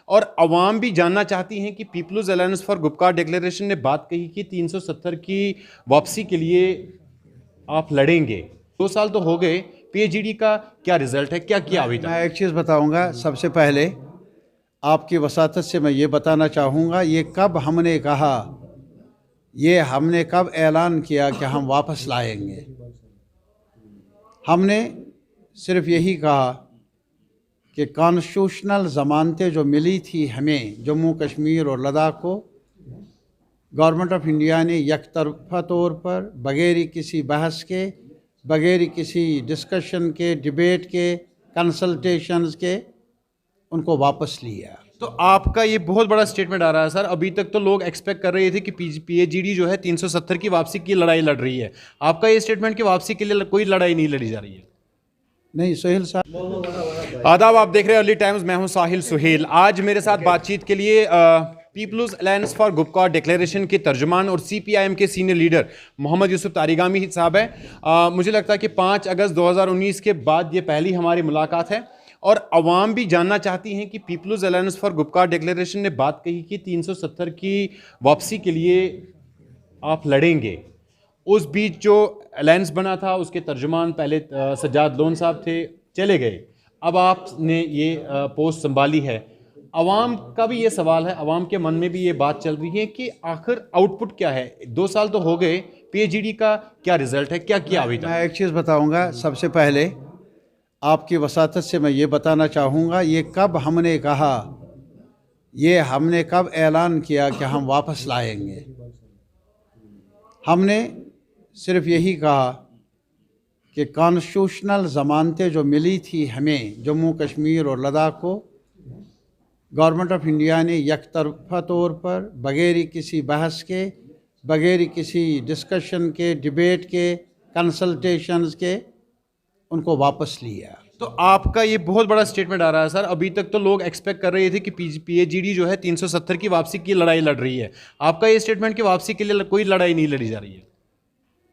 और अवाम भी जानना चाहती हैं कि peoples alliance for Gupkar declaration ने बात कही कि 370 की वापसी के लिए आप लड़ेंगे। 2 साल तो हो गए, पीएचईडी का क्या रिजल्ट है, क्या किया अभी तक? मैं एक चीज़ बताऊंगा। सबसे पहले आपकी वसातत से मैं ये बताना चाहूँगा, ये कब हमने कहा, ये हमने कब ऐलान किया कि हम वापस लाएंगे। हमने सिर्फ यही कहा कि कॉन्स्टिट्यूशनल ज़मानतें जो मिली थी हमें जम्मू कश्मीर और लद्दाख को, गवर्नमेंट ऑफ इंडिया ने यकतरफा तौर पर बगैर किसी बहस के, बगैर किसी डिस्कशन के, डिबेट के, कंसल्टेशंस के उनको वापस लिया। तो आपका ये बहुत बड़ा स्टेटमेंट आ रहा है सर। अभी तक तो लोग एक्सपेक्ट कर रहे थे कि पीएचईडी जो है 370 की वापसी की लड़ाई लड़ रही है। आपका ये स्टेटमेंट कि वापसी के लिए कोई लड़ाई नहीं लड़ी जा रही है। नहीं सोहेल साहब। आदाब, आप देख रहे हैं अर्ली टाइम्स, मैं हूं साहिल सुहेल। आज मेरे साथ बातचीत के लिए people's alliance for Gupkar declaration के तर्जुमान और सीपीआईएम के सीनियर लीडर मोहम्मद यूसुफ तारिगामी साहब हैं। मुझे लगता है कि 5 अगस्त 2019 के बाद ये पहली हमारी मुलाकात है और अवाम भी जानना चाहती हैं कि peoples alliance for Gupkar declaration ने बात कही कि 370 की वापसी के लिए आप लड़ेंगे। उस बीच जो अलायंस बना था उसके तर्जुमान पहले सज्जाद लोन साहब थे, चले गए। अब आपने ये पोस्ट संभाली है। अवाम का भी ये सवाल है, अवाम के मन में भी ये बात चल रही है कि आखिर आउटपुट क्या है। 2 साल तो हो गए, पीएचईडी का क्या रिजल्ट है, क्या किया अभी तक? मैं एक चीज़ बताऊंगा। सबसे पहले आपकी वसातत से मैं ये बताना चाहूँगा, ये कब हमने कहा, ये हमने कब ऐलान किया कि हम वापस लाएंगे। हमने सिर्फ यही कहा कि कॉन्स्टिट्यूशनल ज़मानतें जो मिली थी हमें जम्मू कश्मीर और लद्दाख को, गवर्नमेंट ऑफ इंडिया ने यकतरफा तौर पर बगैर किसी बहस के, बगैर किसी डिस्कशन के, डिबेट के, कंसल्टेशंस के उनको वापस लिया। तो आपका ये बहुत बड़ा स्टेटमेंट आ रहा है सर। अभी तक तो लोग एक्सपेक्ट कर रहे थे कि पीएचईडी जो है 370 की वापसी की लड़ाई लड़ रही है। आपका ये स्टेटमेंट कि वापसी के लिए कोई लड़ाई नहीं लड़ी जा रही है।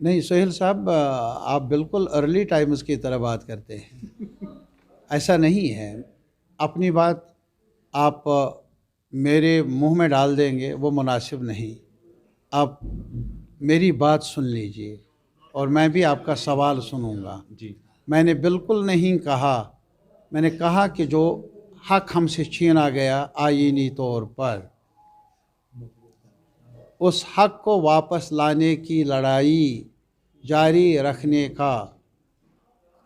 नहीं सोहेल साहब, आप बिल्कुल अर्ली टाइम्स की तरह बात करते हैं। ऐसा नहीं है। अपनी बात आप मेरे मुंह में डाल देंगे वो मुनासिब नहीं। आप मेरी बात सुन लीजिए और मैं भी आपका सवाल सुनूंगा। जी। मैंने बिल्कुल नहीं कहा, मैंने कहा कि जो हक हमसे छीना गया आईनी तौर पर, उस हक को वापस लाने की लड़ाई जारी रखने का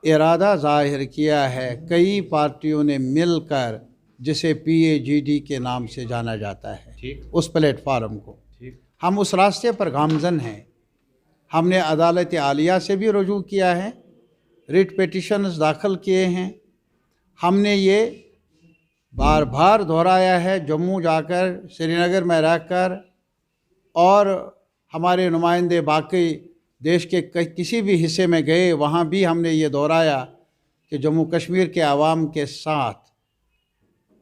इरादा जाहिर किया है कई पार्टियों ने मिलकर, जिसे पीएचईडी के नाम से जाना जाता है। ठीक। उस प्लेटफार्म को ठीक। हम उस रास्ते पर गामजन हैं। हमने अदालत आलिया से भी रुजू किया है, रिट पिटिशन्स दाखिल किए हैं। हमने ये बार बार दोहराया है, जम्मू जाकर, श्रीनगर में रहकर, और हमारे नुमाइंदे बाकी देश के किसी भी हिस्से में गए, वहाँ भी हमने ये दोहराया कि जम्मू कश्मीर के आवाम के साथ,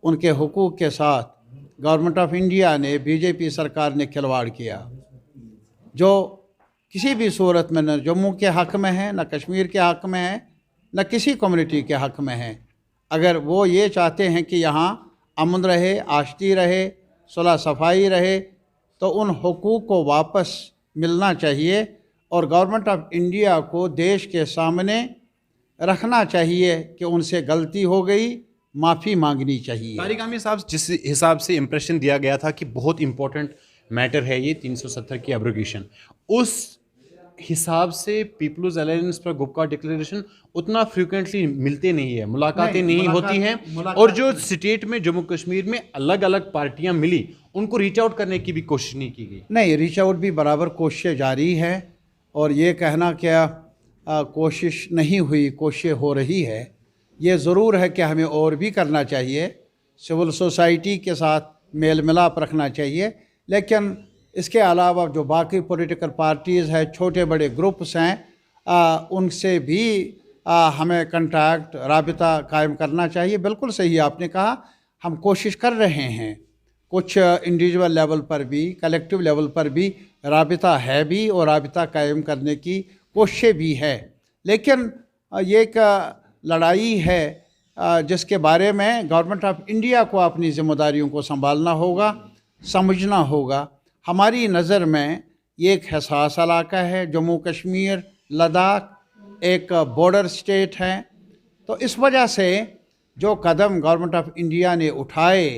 उनके हुकूक के साथ गवर्नमेंट ऑफ इंडिया ने, बीजेपी सरकार ने खिलवाड़ किया, जो किसी भी सूरत में न जम्मू के हक़ में है, न कश्मीर के हक़ में है, न किसी कम्युनिटी के हक़ में है। अगर वो ये चाहते हैं कि यहाँ अमन रहे, आश्ती रहे, सुलह सफाई रहे, तो उन हुकूक को वापस मिलना चाहिए और गवर्नमेंट ऑफ इंडिया को देश के सामने रखना चाहिए कि उनसे गलती हो गई, माफ़ी मांगनी चाहिए। तारिगामी साहब, जिस हिसाब से इम्प्रेशन दिया गया था कि बहुत इंपॉर्टेंट मैटर है ये 370 की एब्रोगेशन, उस हिसाब से people's alliance for Gupkar declaration उतना फ्रीक्वेंटली मिलते नहीं है, मुलाकातें नहीं होती हैं। और जो स्टेट में जम्मू कश्मीर में अलग अलग पार्टियां मिली, उनको रीच आउट करने की भी कोशिश नहीं की गई। नहीं, रीच आउट भी बराबर कोशिशें जारी है। और ये कहना क्या कोशिश नहीं हुई, कोशिशें हो रही है, ये ज़रूर है कि हमें और भी करना चाहिए। सिविल सोसाइटी के साथ मेल मिलाप रखना चाहिए, लेकिन इसके अलावा जो बाकी पॉलिटिकल पार्टीज़ हैं, छोटे बड़े ग्रुप्स हैं, उनसे भी हमें कंटैक्ट, राबिता कायम करना चाहिए। बिल्कुल सही आपने कहा, हम कोशिश कर रहे हैं। कुछ इंडिविजुअल लेवल पर भी, कलेक्टिव लेवल पर भी राबिता है भी, और राबिता कायम करने की कोशिशें भी है। लेकिन ये एक लड़ाई है जिसके बारे में गवर्नमेंट ऑफ इंडिया को अपनी जिम्मेदारियों को संभालना होगा, समझना होगा। हमारी नज़र में ये एक हसास इलाका है, जम्मू कश्मीर, लद्दाख एक बॉर्डर स्टेट है। तो इस वजह से जो कदम गवर्नमेंट ऑफ इंडिया ने उठाए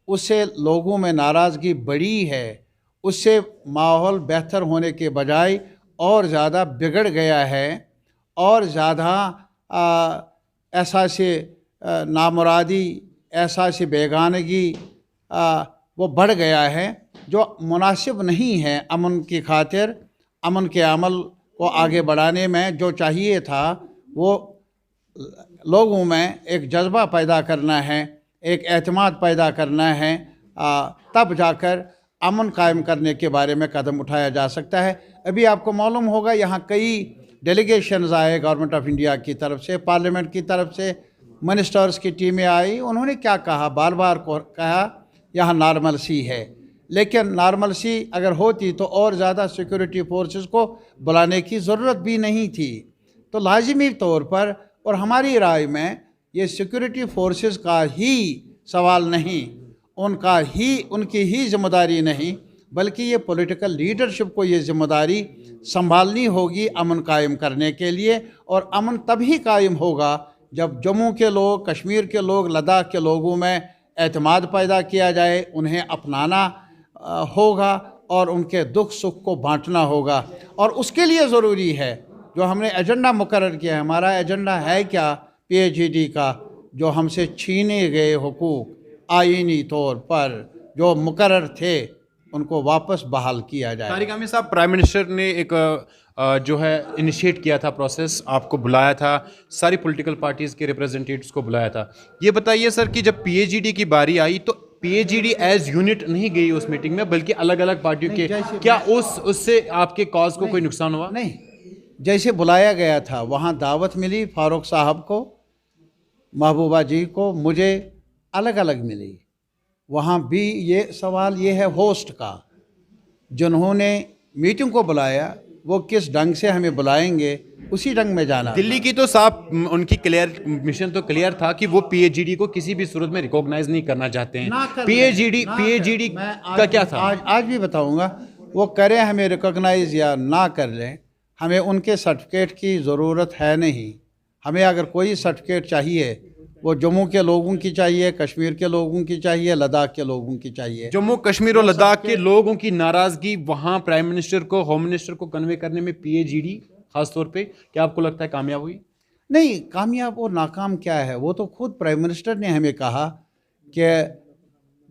उससे लोगों में नाराज़गी बढ़ी है, उससे माहौल बेहतर होने के बजाय और ज़्यादा बिगड़ गया है और ज़्यादा एहसास नामुरादी, एहसास बेगानगी वो बढ़ गया है, जो मुनासिब नहीं है अमन की खातिर। अमन के अमल को आगे बढ़ाने में जो चाहिए था वो लोगों में एक जज्बा पैदा करना है, एक एतमाद पैदा करना है, तब जाकर अमन कायम करने के बारे में कदम उठाया जा सकता है। अभी आपको मालूम होगा यहाँ कई डेलीगेशंस आए गवर्नमेंट ऑफ इंडिया की तरफ से, पार्लियामेंट की तरफ से मिनिस्टर्स की टीमें आई। उन्होंने क्या कहा, बार बार कहा यहाँ नॉर्मल सी है, लेकिन नॉर्मल सी अगर होती तो और ज़्यादा सिक्योरिटी फोर्सेस को बुलाने की ज़रूरत भी नहीं थी। तो लाजिमी तौर पर और हमारी राय में ये सिक्योरिटी फोर्सेस का ही सवाल नहीं, उनकी ही जिम्मेदारी नहीं, बल्कि ये पॉलिटिकल लीडरशिप को ये जिम्मेदारी संभालनी होगी अमन कायम करने के लिए। और अमन तभी कायम होगा जब जम्मू के लोग, कश्मीर के लोग, लद्दाख के लोगों में एतमाद पैदा किया जाए, उन्हें अपनाना होगा और उनके दुख सुख को बांटना होगा। और उसके लिए ज़रूरी है जो हमने एजेंडा मुकर्रर किया है। हमारा एजेंडा है क्या? PAGD का जो हमसे छीने गए हुकूक आईनी तौर पर जो मुकर्रर थे उनको वापस बहाल किया जाए। तारिक आमिर साहब, प्राइम मिनिस्टर ने एक जो है इनिशिएट किया था प्रोसेस, आपको बुलाया था, सारी पॉलिटिकल पार्टीज़ के रिप्रेजेंटेटिव्स को बुलाया था। ये बताइए सर कि जब PAGD की बारी आई तो PAGD एज यूनिट नहीं गई उस मीटिंग में, बल्कि अलग अलग पार्टियों के, क्या उससे आपके कॉज को कोई नुकसान हुआ? नहीं, जैसे बुलाया गया था वहाँ दावत मिली फारूक साहब को, महबूबा जी को, मुझे अलग अलग मिली। वहाँ भी ये सवाल ये है होस्ट का, जिन्होंने मीटिंग को बुलाया वो किस ढंग से हमें बुलाएंगे, उसी ढंग में जाना। दिल्ली की तो साफ उनकी क्लियर मिशन तो क्लियर था कि वो PAGD को किसी भी सूरत में रिकॉग्नाइज नहीं करना चाहते हैं। PAGD का क्या था? आज भी बताऊंगा। वो करें हमें रिकॉग्नाइज या ना कर लें, हमें उनके सर्टिफिकेट की ज़रूरत है नहीं। हमें अगर कोई सर्टिफिकेट चाहिए वो जम्मू के लोगों की चाहिए, कश्मीर के लोगों की चाहिए, लद्दाख के लोगों की चाहिए। जम्मू कश्मीर और लद्दाख के लोगों की नाराज़गी वहाँ प्राइम मिनिस्टर को, होम मिनिस्टर को कन्वे करने में PAGD खास तौर पे, क्या आपको लगता है कामयाब हुई? नहीं, कामयाब और नाकाम क्या है, वो तो खुद प्राइम मिनिस्टर ने हमें कहा कि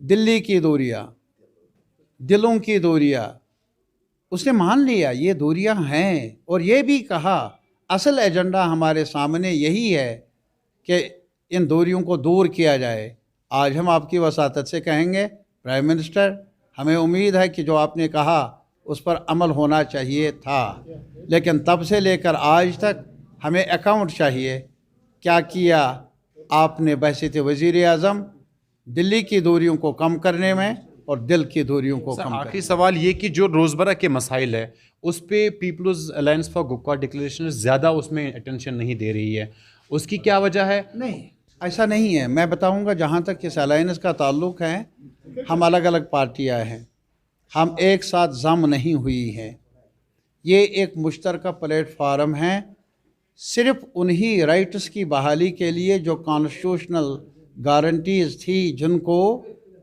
दिल्ली की दूरियाँ, दिलों की दूरियाँ, उसने मान लिया ये दूरियाँ हैं। और ये भी कहा असल एजेंडा हमारे सामने यही है कि इन दूरियों को दूर किया जाए। आज हम आपकी वसातत से कहेंगे प्राइम मिनिस्टर, हमें उम्मीद है कि जो आपने कहा उस पर अमल होना चाहिए था, लेकिन तब से लेकर आज तक हमें अकाउंट चाहिए क्या किया आपने बहसीत वज़ीर आज़म दिल्ली की दूरियों को कम करने में और दिल की दूरियों को कम करने। आखिरी सवाल ये कि जो रोज़मर्रा के मसाइल है उस पर people's alliance for Gupkar declaration ज़्यादा उसमें अटेंशन नहीं दे रही है, उसकी क्या वजह है? नहीं, ऐसा नहीं है। मैं बताऊंगा, जहाँ तक इस अलायंस का ताल्लुक़ है, हम अलग अलग पार्टियां हैं, हम एक साथ जम नहीं हुई हैं। ये एक मुश्तरका प्लेटफार्म है सिर्फ उन्हीं राइट्स की बहाली के लिए जो कॉन्स्टिट्यूशनल गारंटीज़ थी, जिनको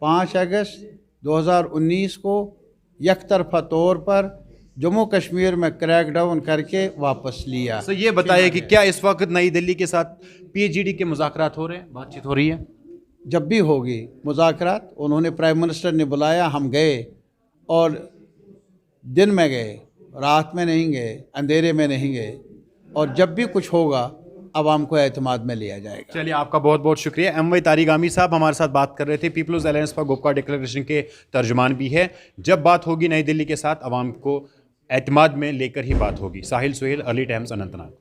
5 अगस्त 2019 को यकतरफा तौर पर जम्मू कश्मीर में क्रैकडाउन करके वापस लिया। तो ये बताइए कि क्या इस वक्त नई दिल्ली के साथ PAGD के मुज़ाकरात हो रहे हैं, बातचीत हो रही है? जब भी होगी मुज़ाकरात, उन्होंने प्राइम मिनिस्टर ने बुलाया, हम गए, और दिन में गए, रात में नहीं गए, अंधेरे में नहीं गए, और जब भी कुछ होगा आवाम को एतमाद में लिया जाएगा। चलिए, आपका बहुत बहुत शुक्रिया। MY तारिक आमिर साहब हमारे साथ बात कर रहे थे, people's alliance for Gupkar declaration के तर्जुमान भी है। जब बात होगी नई दिल्ली के साथ, आवाम को एतमाद में लेकर ही बात होगी। साहिल सुहेल, अर्ली टाइम्स, अनंतनाग।